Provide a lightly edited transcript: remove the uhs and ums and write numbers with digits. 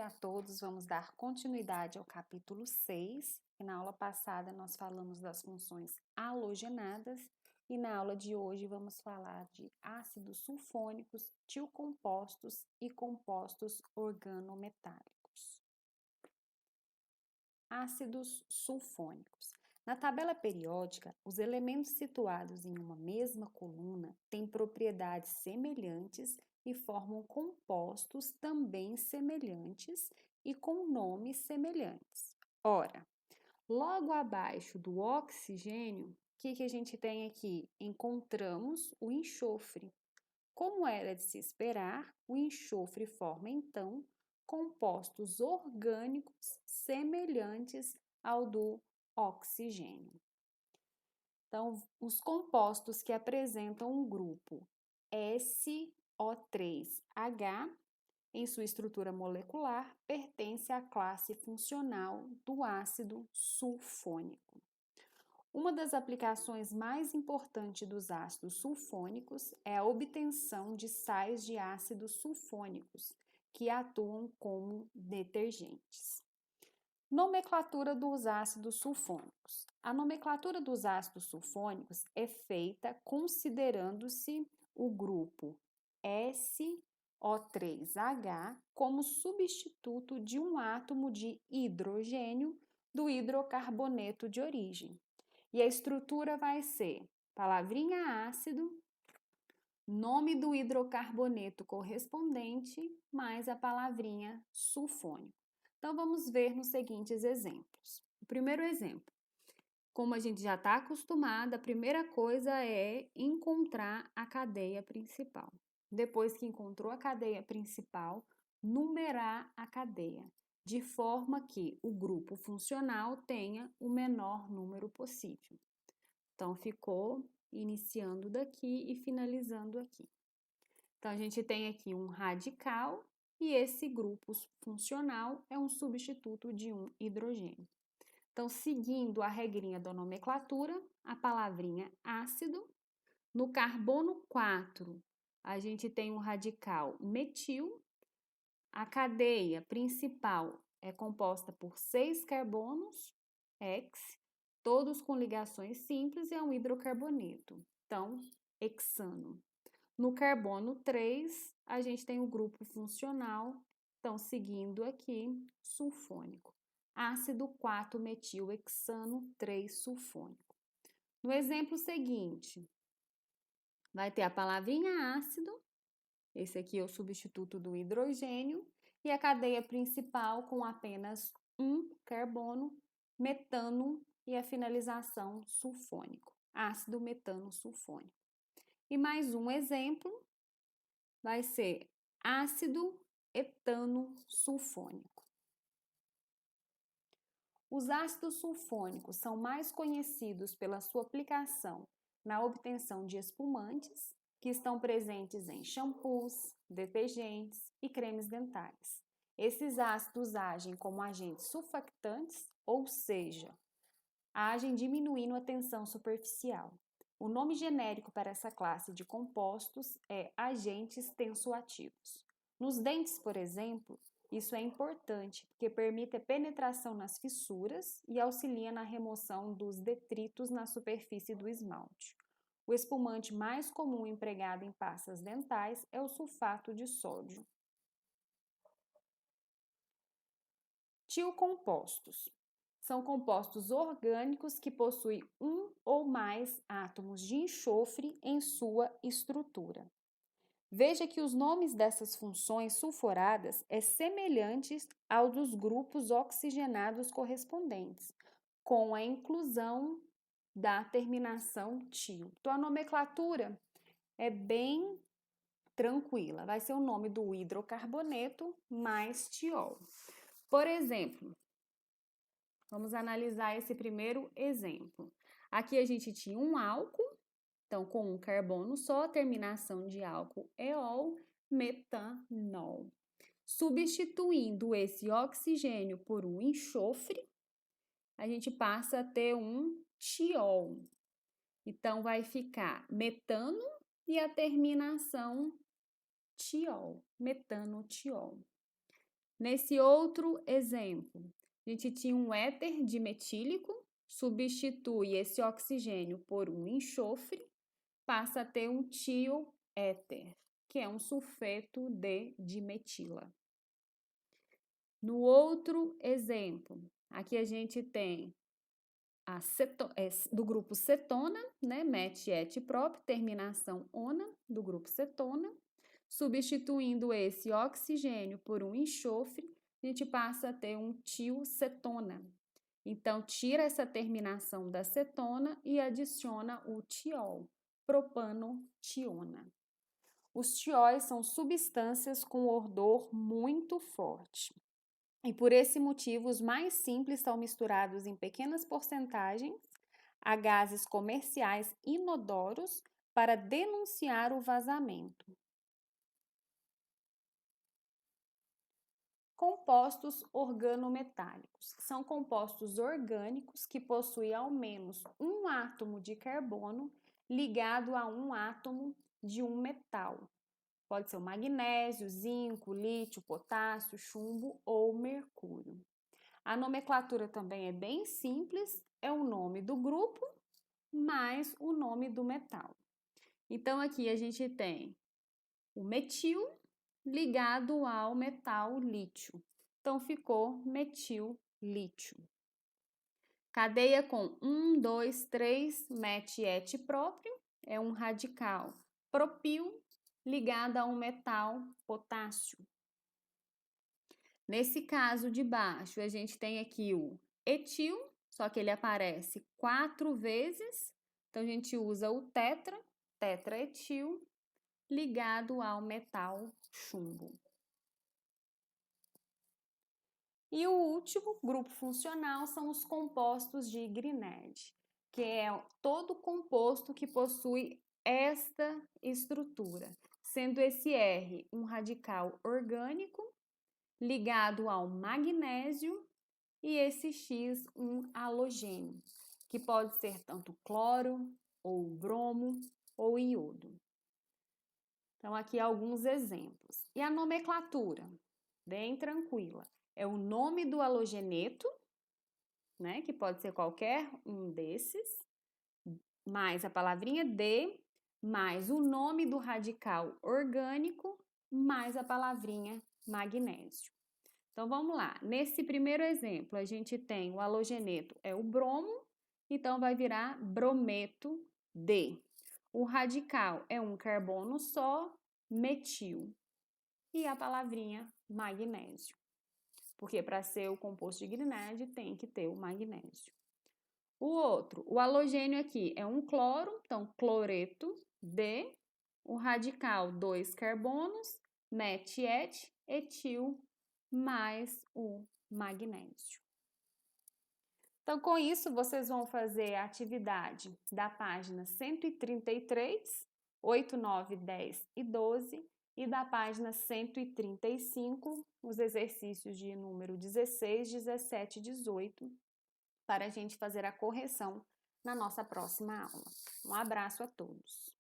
dia a todos. Vamos dar continuidade ao capítulo 6, e na aula passada nós falamos das funções halogenadas, e na aula de hoje vamos falar de ácidos sulfônicos, tiocompostos e compostos organometálicos. Ácidos sulfônicos. Na tabela periódica, os elementos situados em uma mesma coluna têm propriedades semelhantes e formam compostos também semelhantes e com nomes semelhantes. Ora, logo abaixo do oxigênio, o que a gente tem aqui? Encontramos o enxofre. Como era de se esperar, o enxofre forma, então, compostos orgânicos semelhantes ao do oxigênio. Então, os compostos que apresentam um grupo SO3H, em sua estrutura molecular, pertence à classe funcional do ácido sulfônico. Uma das aplicações mais importantes dos ácidos sulfônicos é a obtenção de sais de ácidos sulfônicos, que atuam como detergentes. Nomenclatura dos ácidos sulfônicos. A nomenclatura dos ácidos sulfônicos é feita considerando-se o grupo SO3H como substituto de um átomo de hidrogênio do hidrocarboneto de origem. E a estrutura vai ser palavrinha ácido, nome do hidrocarboneto correspondente, mais a palavrinha sulfônico. Então, vamos ver nos seguintes exemplos. O primeiro exemplo, como a gente já está acostumado, a primeira coisa é encontrar a cadeia principal. Depois que encontrou a cadeia principal, numerar a cadeia, de forma que o grupo funcional tenha o menor número possível. Então, ficou iniciando daqui e finalizando aqui. Então, a gente tem aqui um radical e esse grupo funcional é um substituto de um hidrogênio. Então, seguindo a regrinha da nomenclatura, a palavrinha ácido. No carbono 4, a gente tem um radical metil. A cadeia principal é composta por 6 carbonos, X, todos com ligações simples, e é um hidrocarboneto. Então, hexano. No carbono 3, a gente tem o grupo funcional, então, seguindo aqui, sulfônico. Ácido 4-metilhexano 3-sulfônico. No exemplo seguinte, vai ter a palavrinha ácido, esse aqui é o substituto do hidrogênio, e a cadeia principal com apenas um carbono, metano e a finalização sulfônico, ácido metano sulfônico. E mais um exemplo vai ser ácido etano sulfônico. Os ácidos sulfônicos são mais conhecidos pela sua aplicação na obtenção de espumantes, que estão presentes em shampoos, detergentes e cremes dentais. Esses ácidos agem como agentes surfactantes, ou seja, agem diminuindo a tensão superficial. O nome genérico para essa classe de compostos é agentes tensoativos. Nos dentes, por exemplo, isso é importante porque permite a penetração nas fissuras e auxilia na remoção dos detritos na superfície do esmalte. O espumante mais comum empregado em pastas dentais é o sulfato de sódio. Tiocompostos. São compostos orgânicos que possuem um ou mais átomos de enxofre em sua estrutura. Veja que os nomes dessas funções sulfuradas é semelhantes ao dos grupos oxigenados correspondentes, com a inclusão da terminação tio. Então, a nomenclatura é bem tranquila. Vai ser o nome do hidrocarboneto mais tiol. Por exemplo, vamos analisar esse primeiro exemplo. Aqui a gente tinha um álcool, então com um carbono só, terminação de álcool eol, metanol. Substituindo esse oxigênio por um enxofre, a gente passa a ter um tiol. Então vai ficar metano e a terminação tiol, metanotiol. Nesse outro exemplo, a gente tinha um éter dimetílico, substitui esse oxigênio por um enxofre, passa a ter um tioéter, que é um sulfeto de dimetila. No outro exemplo, aqui a gente tem do grupo cetona, né, met, et, prop, terminação ona, do grupo cetona. Substituindo esse oxigênio por um enxofre, a gente passa a ter um tiocetona. Então, tira essa terminação da cetona e adiciona o tiol, propanotiona. Os tióis são substâncias com odor muito forte. E por esse motivo, os mais simples são misturados em pequenas porcentagens a gases comerciais inodoros para denunciar o vazamento. Compostos organometálicos são compostos orgânicos que possuem ao menos um átomo de carbono ligado a um átomo de um metal. Pode ser o magnésio, zinco, lítio, potássio, chumbo ou mercúrio. A nomenclatura também é bem simples, é o nome do grupo mais o nome do metal. Então aqui a gente tem o metil ligado ao metal lítio. Então, ficou metil-lítio. Cadeia com 1, 2, 3, met, et, próprio, é um radical propil ligado a um metal potássio. Nesse caso de baixo, a gente tem aqui o etil, só que ele aparece 4 vezes, então a gente usa o tetraetil, ligado ao metal chumbo. E o último grupo funcional são os compostos de Grignard, que é todo composto que possui esta estrutura, sendo esse R um radical orgânico ligado ao magnésio e esse X um halogênio, que pode ser tanto cloro, ou bromo, ou iodo. Então, aqui alguns exemplos. E a nomenclatura? Bem tranquila. É o nome do halogeneto, né, que pode ser qualquer um desses, mais a palavrinha de, mais o nome do radical orgânico, mais a palavrinha magnésio. Então, vamos lá. Nesse primeiro exemplo, a gente tem o halogeneto, é o bromo, então vai virar brometo de. O radical é um carbono só, metil. E a palavrinha magnésio. Porque para ser o composto de Grignard tem que ter o magnésio. O outro, o halogênio aqui é um cloro, então cloreto de, o radical 2 carbonos, met, et, etil, mais o magnésio. Então, com isso, vocês vão fazer a atividade da página 133, 8, 9, 10 e 12, e da página 135, os exercícios de número 16, 17 e 18, para a gente fazer a correção na nossa próxima aula. Um abraço a todos!